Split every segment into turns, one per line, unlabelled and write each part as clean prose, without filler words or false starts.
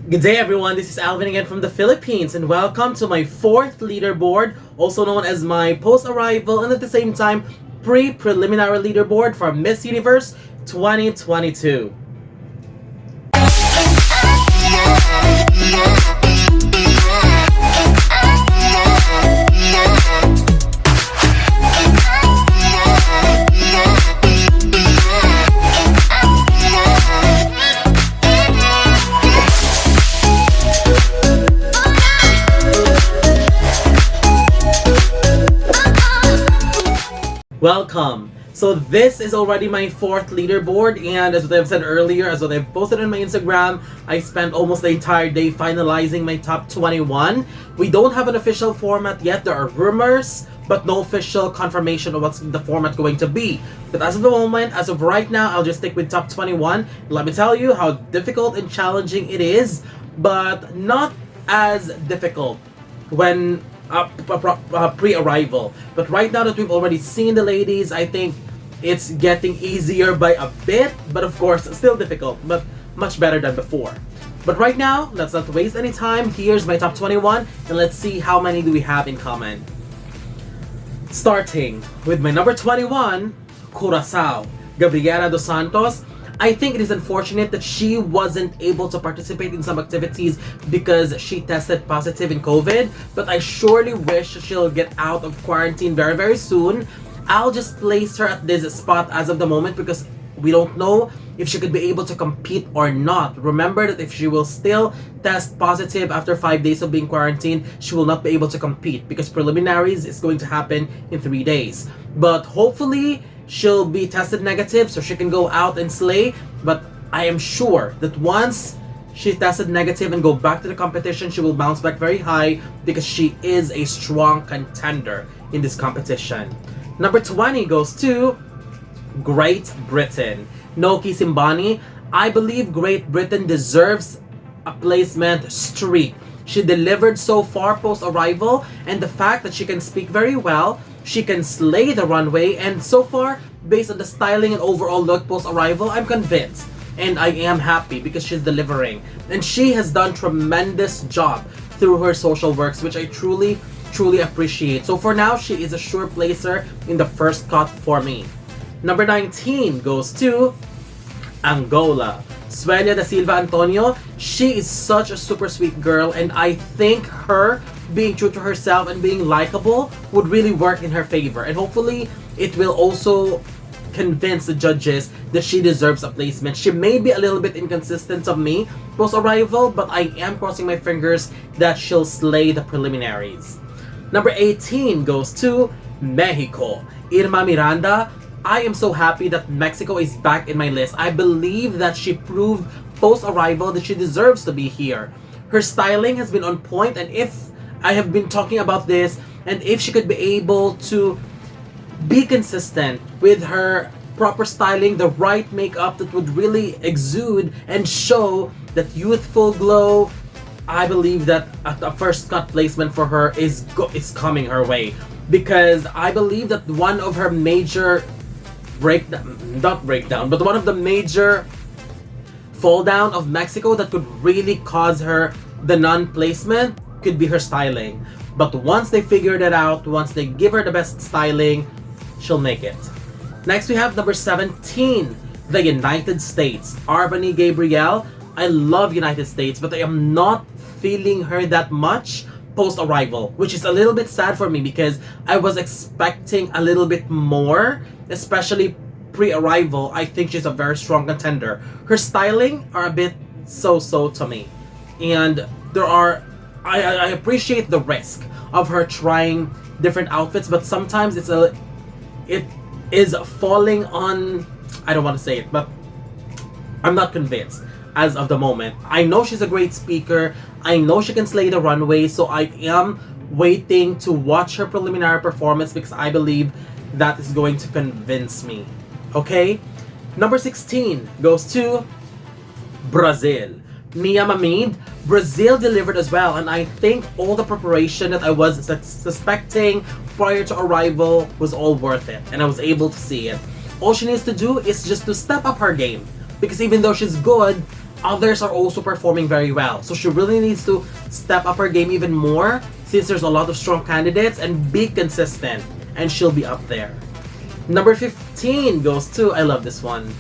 Good day everyone, this is Alvin again from the Philippines and welcome to my fourth leaderboard, also known as my post-arrival and at the same time pre-preliminary leaderboard for Miss Universe 2022. Welcome! So this is already my fourth leaderboard, and as what I've said earlier, as what I've posted on my Instagram, I spent almost the entire day finalizing my top 21. We don't have an official format yet. There are rumors, but no official confirmation of what's the format going to be. But as of the moment, as of right now, I'll just stick with top 21. Let me tell you how difficult and challenging it is, but not as difficult when pre-arrival. But right now that we've already seen the ladies, I think it's getting easier by a bit, but of course still difficult, but much better than before. But right now, let's not waste any time. Here's my top 21 and let's see how many do we have in common. Starting with my number 21, Curaçao, Gabriela Dos Santos. I think it is unfortunate that she wasn't able to participate in some activities because she tested positive in COVID, but I surely wish she'll get out of quarantine very soon. I'll just place her at this spot as of the moment because we don't know if she could be able to compete or not. Remember that if she will still test positive after 5 days of being quarantined, she will not be able to compete because preliminaries is going to happen in 3 days. But hopefully, she'll be tested negative so she can go out and slay, but I am sure that once she's tested negative and go back to the competition, she will bounce back very high because she is a strong contender in this competition. Number 20 goes to Great Britain, Gini Simbani. I believe Great Britain deserves a placement streak. She delivered so far post-arrival, and the fact that she can speak very well, she can slay the runway, and so far, based on the styling and overall look post-arrival, I'm convinced. And I am happy because she's delivering. And she has done tremendous job through her social works, which I truly appreciate. So for now, she is a sure placer in the first cut for me. Number 19 goes to Angola, Suelia da Silva Antonio. She is such a super sweet girl, and I think her being true to herself and being likable would really work in her favor, and hopefully it will also convince the judges that she deserves a placement. She may be a little bit inconsistent to me post-arrival, but I am crossing my fingers that she'll slay the preliminaries. Number 18 goes to Mexico, Irma Miranda. I am so happy that Mexico is back in my list. I believe that she proved post-arrival that she deserves to be here. Her styling has been on point, and if I have been talking about this, and if she could be able to be consistent with her proper styling, the right makeup that would really exude and show that youthful glow, I believe that a first cut placement for her is coming her way. Because I believe that one of her major one of the major fall down of Mexico that could really cause her the non-placement could be her styling. But once they figure that out, once they give her the best styling, she'll make it. Next we have number 17, the United States, Arbany Gabrielle. I love United States, but I am not feeling her that much post-arrival, which is a little bit sad for me because I was expecting a little bit more, especially pre-arrival. I think she's a very strong contender. Her styling are a bit so-so to me, and I appreciate the risk of her trying different outfits, but sometimes it is falling on, I don't want to say it, but I'm not convinced as of the moment. I know she's a great speaker. I know she can slay the runway, so I am waiting to watch her preliminary performance because I believe that is going to convince me. Okay? Number 16 goes to Brazil, Mia Mamid. Brazil delivered as well, and I think all the preparation that I was suspecting prior to arrival was all worth it, and I was able to see it. All she needs to do is just to step up her game, because even though she's good, others are also performing very well. So she really needs to step up her game even more since there's a lot of strong candidates, and be consistent, and she'll be up there. Number 15 goes to, I love this one,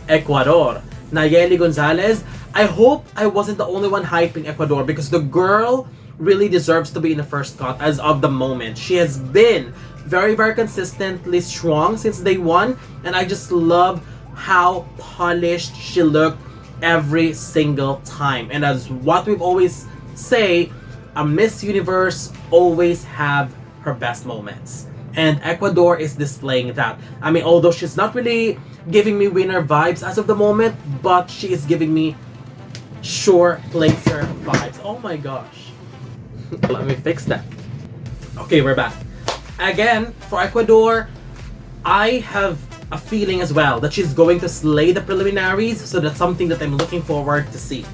Ecuador. Nayeli Gonzalez. I hope I wasn't the only one hyping Ecuador, because the girl really deserves to be in the first cut as of the moment. She has been very, very consistently strong since day one, and I just love how polished she looked every single time. And as what we've always say, a Miss Universe always have her best moments, and Ecuador is displaying that. I mean, although she's not really giving me winner vibes as of the moment, but she is giving me sure placer vibes. Oh my gosh. Let me fix that. Okay, we're back. Again, for Ecuador, I have a feeling as well that she's going to slay the preliminaries, so that's something that I'm looking forward to see.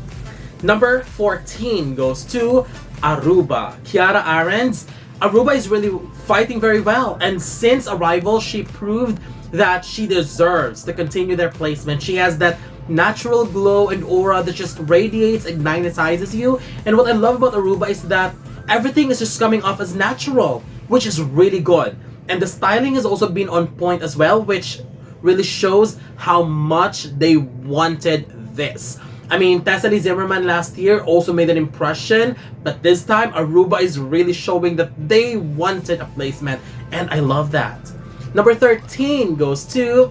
Number 14 goes to Aruba. Kiara Arends. Aruba is really fighting very well, and since arrival, she proved that she deserves to continue their placement. She has that natural glow and aura that just radiates and magnetizes you. And what I love about Aruba is that everything is just coming off as natural, which is really good. And the styling has also been on point as well, which really shows how much they wanted this. I mean, Tessely Zimmerman last year also made an impression, but this time Aruba is really showing that they wanted a placement, and I love that. Number 13 goes to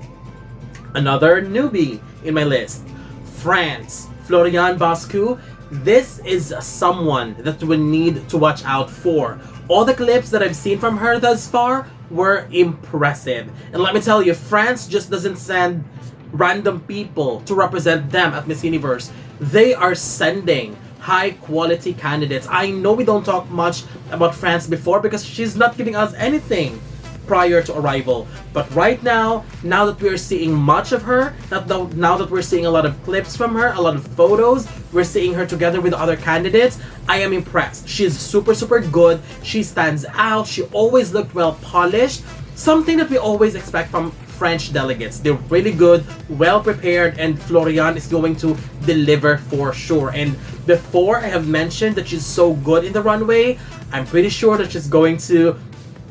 another newbie in my list, France. Florian Bascu. This is someone that we need to watch out for. All the clips that I've seen from her thus far were impressive. And let me tell you, France just doesn't send random people to represent them at Miss Universe. They are sending high quality candidates. I know we don't talk much about France before because she's not giving us anything prior to arrival. But right now that we're seeing much of her, now that we're seeing a lot of clips from her, a lot of photos, we're seeing her together with other candidates, I am impressed. She's super, super good. She stands out. She always looked well polished. Something that we always expect from French delegates. They're really good, well prepared, and Florian is going to deliver for sure. And before I have mentioned that she's so good in the runway, I'm pretty sure that she's going to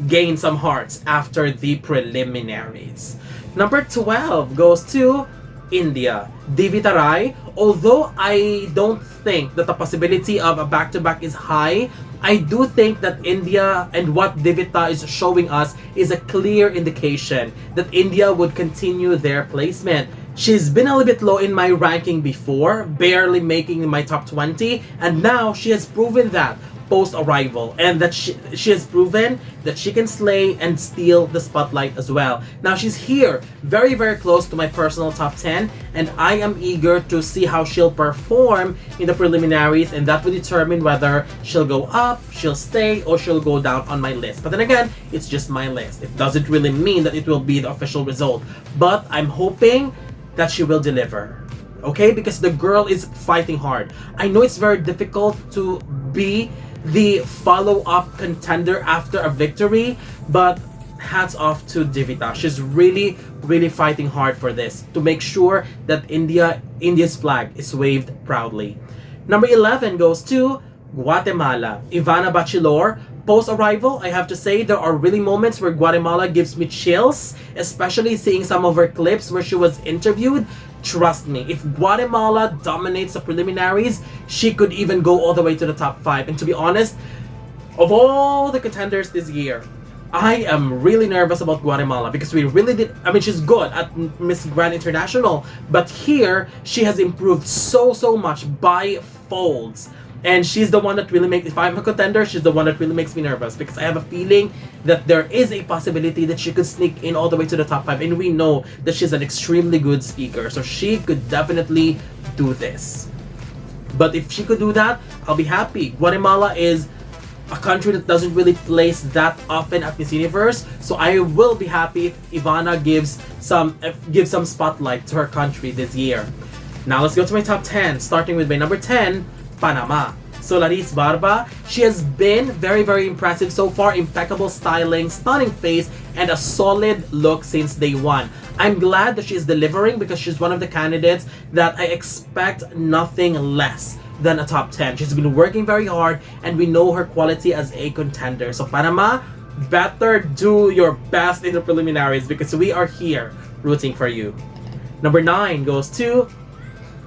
gain some hearts after the preliminaries. Number 12 goes to India. Divita Rai. Although I don't think that the possibility of a back-to-back is high, I do think that India and what Divita is showing us is a clear indication that India would continue their placement. She's been a little bit low in my ranking before, barely making my top 20, and now she has proven that post-arrival, and that she has proven that she can slay and steal the spotlight as well. Now she's here, very, very close to my personal top 10, and I am eager to see how she'll perform in the preliminaries, and that will determine whether she'll go up, she'll stay, or she'll go down on my list. But then again, it's just my list. It doesn't really mean that it will be the official result, but I'm hoping that she will deliver. Okay, because the girl is fighting hard. I know it's very difficult to be the follow-up contender after a victory, but hats off to Divita. She's really, really fighting hard for this to make sure that India's flag is waved proudly. Number 11 goes to Guatemala. Ivana Bachelor. Post-arrival, I have to say there are really moments where Guatemala gives me chills, especially seeing some of her clips where she was interviewed. Trust me, if Guatemala dominates the preliminaries, she could even go all the way to the top 5. And to be honest, of all the contenders this year, I am really nervous about Guatemala because we really did. I mean, she's good at Miss Grand International, but here she has improved so much by folds. And she's the one that really makes, if I'm a contender, she's the one that really makes me nervous because I have a feeling that there is a possibility that she could sneak in all the way to the top 5. And we know that she's an extremely good speaker, so she could definitely do this. But if she could do that, I'll be happy. Guatemala is a country that doesn't really place that often at Miss Universe, so I will be happy if Ivana gives some spotlight to her country this year. Now let's go to my top 10, starting with my number 10, Panama. Solaris Barba. She has been very, very impressive so far. Impeccable styling, stunning face, and a solid look since day one. I'm glad that she's delivering because she's one of the candidates that I expect nothing less than a top 10. She's been working very hard and we know her quality as a contender. So Panama, better do your best in the preliminaries because we are here rooting for you. Number 9 goes to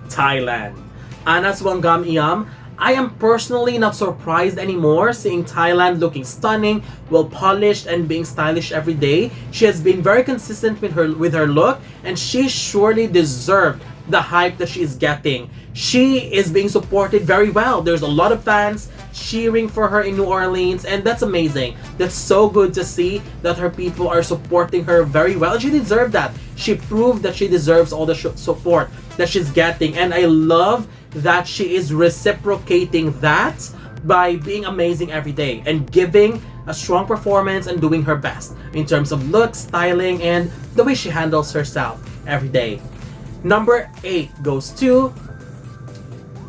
Thailand. Anas Wangam Iam. I am personally not surprised anymore seeing Thailand looking stunning, well polished, and being stylish every day. She has been very consistent with her look, and she surely deserved the hype that she is getting. She is being supported very well. There's a lot of fans cheering for her in New Orleans, and that's amazing. That's so good to see that her people are supporting her very well. She deserved that. She proved that she deserves all the support that she's getting, and I love that she is reciprocating that by being amazing every day and giving a strong performance and doing her best in terms of look, styling, and the way she handles herself every day. Number 8 goes to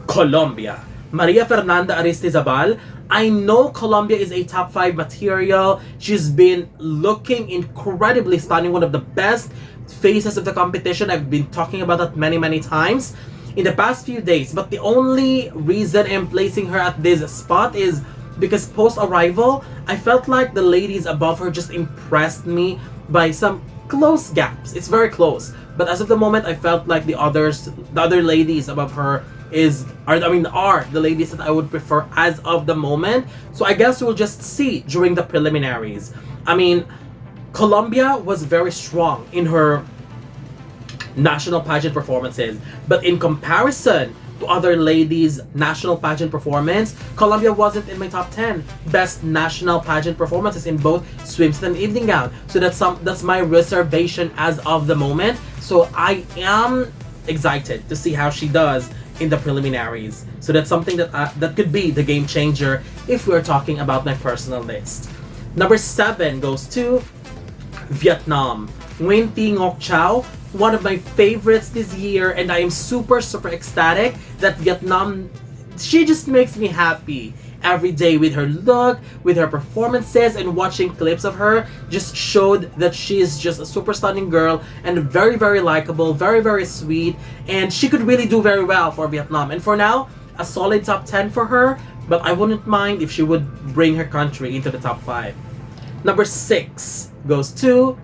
Colombia. Maria Fernanda Aristizabal. I know Colombia is a top 5 material. She's been looking incredibly stunning, one of the best faces of the competition. I've been talking about that many times in the past few days, but the only reason I'm placing her at this spot is because post-arrival, I felt like the ladies above her just impressed me by some close gaps. It's very close, but as of the moment, I felt like the other ladies above her are the ladies that I would prefer as of the moment. So I guess we'll just see during the preliminaries. I mean, Colombia was very strong in her national pageant performances, but in comparison to other ladies' national pageant performance, Colombia wasn't in my top 10 best national pageant performances in both swimsuit and evening gown. So that's my reservation as of the moment. So I am excited to see how she does in the preliminaries. So that's something that could be the game changer if we're talking about my personal list. Number 7 goes to Vietnam. Nguyen Thi Ngoc Chau, one of my favorites this year, and I am super ecstatic that Vietnam, she just makes me happy every day with her look, with her performances, and watching clips of her just showed that she is just a super stunning girl and very likable, very sweet, and she could really do very well for Vietnam. And for now, a solid top 10 for her, but I wouldn't mind if she would bring her country into the top 5. Number 6 goes to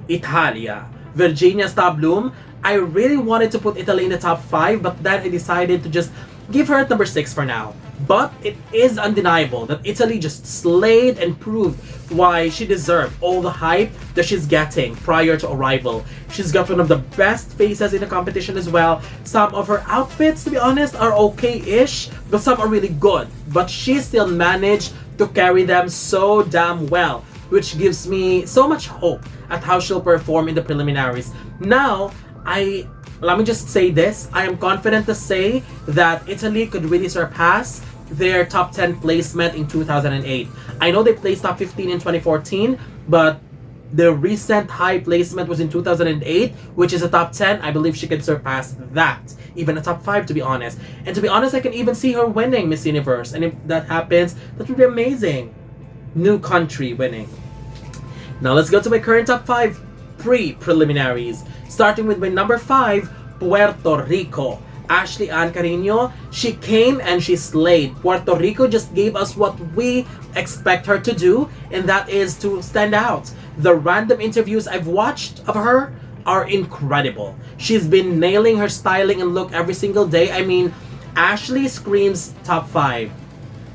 Italia. Virginia Stablum. I really wanted to put Italy in the top 5, but then I decided to just give her at number 6 for now. But it is undeniable that Italy just slayed and proved why she deserved all the hype that she's getting prior to arrival. She's got one of the best faces in the competition as well. Some of her outfits, to be honest, are okay-ish, but some are really good. But she still managed to carry them so damn well, which gives me so much hope at how she'll perform in the preliminaries. Now, let me just say this. I am confident to say that Italy could really surpass their top 10 placement in 2008. I know they placed top 15 in 2014, but the recent high placement was in 2008, which is a top 10. I believe she can surpass that. Even a top 5, to be honest. And to be honest, I can even see her winning Miss Universe. And if that happens, that would be amazing. New country winning. Now let's go to my current top 5 pre-preliminaries. Starting with my number 5, Puerto Rico. Ashley Ann Carino, she came and she slayed. Puerto Rico just gave us what we expect her to do, and that is to stand out. The random interviews I've watched of her are incredible. She's been nailing her styling and look every single day. I mean, Ashley screams top 5.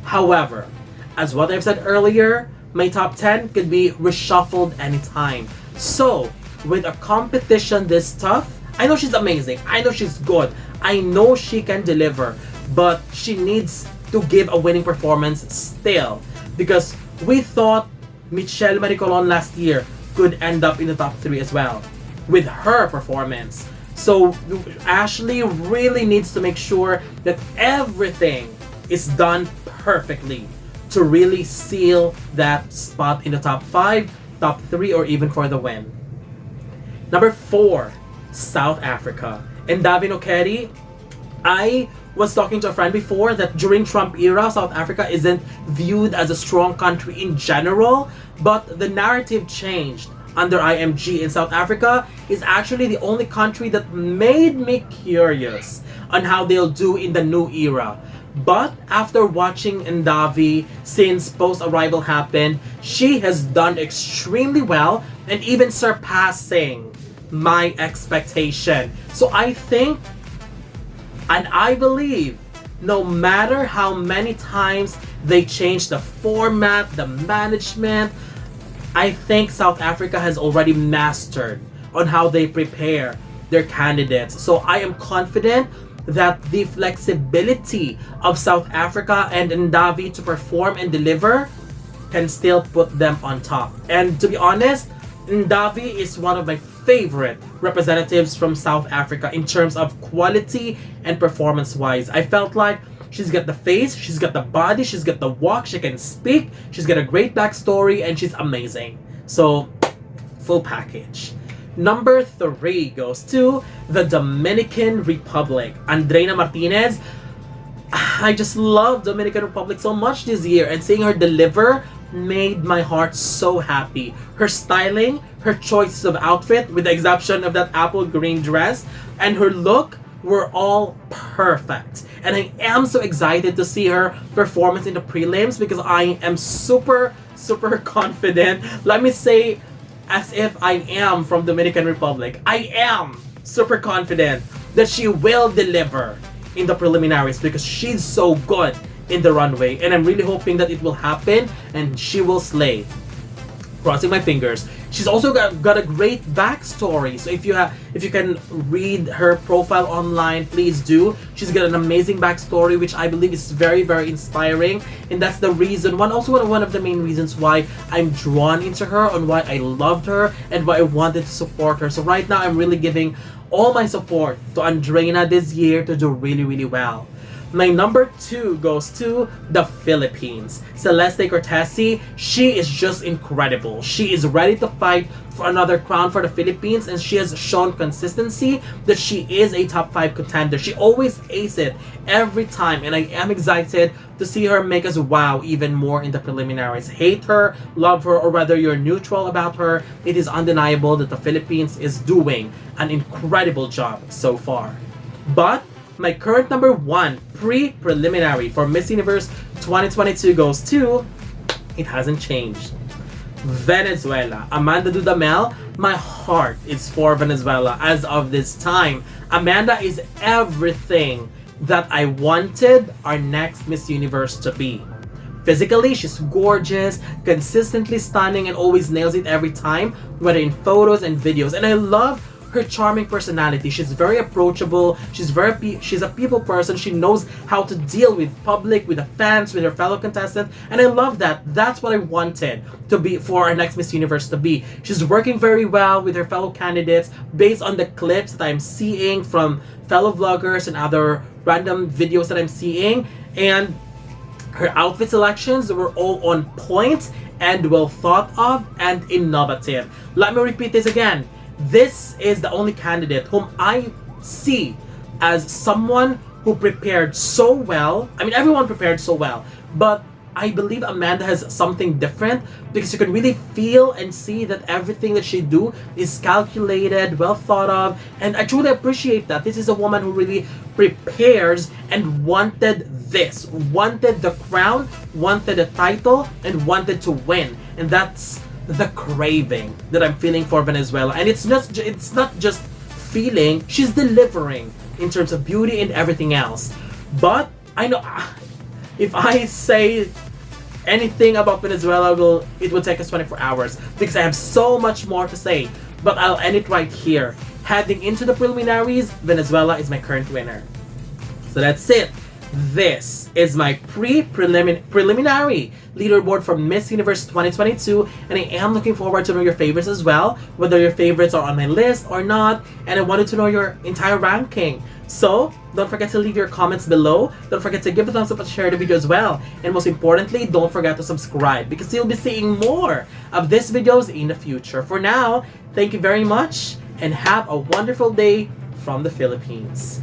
However, as what I've said earlier, my top 10 could be reshuffled anytime. So, with a competition this tough, I know she's amazing. I know she's good. I know she can deliver. But she needs to give a winning performance still. Because we thought Michelle Maricolon last year could end up in the top 3 as well with her performance. So Ashley really needs to make sure that everything is done perfectly to really seal that spot in the top 5, top 3, or even for the win. Number 4, South Africa. And Davin Okeri, I was talking to a friend before that during Trump era, South Africa isn't viewed as a strong country in general, but the narrative changed under IMG, and South Africa is actually the only country that made me curious on how they'll do in the new era. But after watching Ndavi since post-arrival happened, she has done extremely well and even surpassing my expectation. So I think and I believe no matter how many times they change the format, the management, I think South Africa has already mastered on how they prepare their candidates. So I am confident that the flexibility of South Africa and Ndavi to perform and deliver can still put them on top. And to be honest, Ndavi is one of my favorite representatives from South Africa in terms of quality and performance-wise. I felt like she's got the face, she's got the body, she's got the walk, she can speak, she's got a great backstory, and she's amazing. So, full package. Number 3 goes to the Dominican Republic. Andreina Martinez. I just love Dominican Republic so much this year, and seeing her deliver made my heart so happy. Her styling, her choices of outfit, with the exception of that apple green dress, and her look were all perfect. And I am so excited to see her performance in the prelims because I am super confident. Let me say, as if I am from Dominican Republic, I am super confident that she will deliver in the preliminaries because she's so good in the runway, and I'm really hoping that it will happen and she will slay. Crossing my fingers. She's also got a great backstory, so if you can read her profile online, please do. She's got an amazing backstory which I believe is very inspiring, and that's the reason one of the main reasons why I'm drawn into her, and why I loved her and why I wanted to support her. So right now I'm really giving all my support to Andreina this year to do really well. My number 2 goes to the Philippines. Celeste Cortesi, she is just incredible. She is ready to fight for another crown for the Philippines, and she has shown consistency that she is a top 5 contender. She always aces it every time, and I am excited to see her make us wow even more in the preliminaries. Hate her, love her, or whether you're neutral about her, it is undeniable that the Philippines is doing an incredible job so far. But my current number 1 pre-preliminary for Miss Universe 2022 goes to, it hasn't changed, Venezuela. Amanda Dudamel, my heart is for Venezuela as of this time. Amanda is everything that I wanted our next Miss Universe to be. Physically, she's gorgeous, consistently stunning, and always nails it every time, whether in photos and videos. And I love her charming personality. She's very approachable. She's a people person. She knows how to deal with public, with the fans, with her fellow contestants, and I love that. That's what I wanted to be for our next Miss Universe to be. She's working very well with her fellow candidates based on the clips that I'm seeing from fellow vloggers and other random videos that I'm seeing, and her outfit selections were all on point and well thought of and innovative. Let me repeat this again. This is the only candidate whom I see as someone who prepared so well. I mean, everyone prepared so well, but I believe Amanda has something different because you can really feel and see that everything that she do is calculated, well thought of, and I truly appreciate that. This is a woman who really prepares and wanted the crown, wanted the title, and wanted to win, and that's the craving that I'm feeling for Venezuela. And it's not just feeling, she's delivering in terms of beauty and everything else. But I know if I say anything about Venezuela, it will take us 24 hours because I have so much more to say. But I'll end it right here. Heading into the preliminaries, Venezuela is my current winner. So that's it. This is my preliminary leaderboard for Miss Universe 2022, and I am looking forward to know your favorites as well, whether your favorites are on my list or not, and I wanted to know your entire ranking. So don't forget to leave your comments below, don't forget to give a thumbs up and share the video as well, and most importantly, don't forget to subscribe because you'll be seeing more of these videos in the future. For now, thank you very much and have a wonderful day from the Philippines.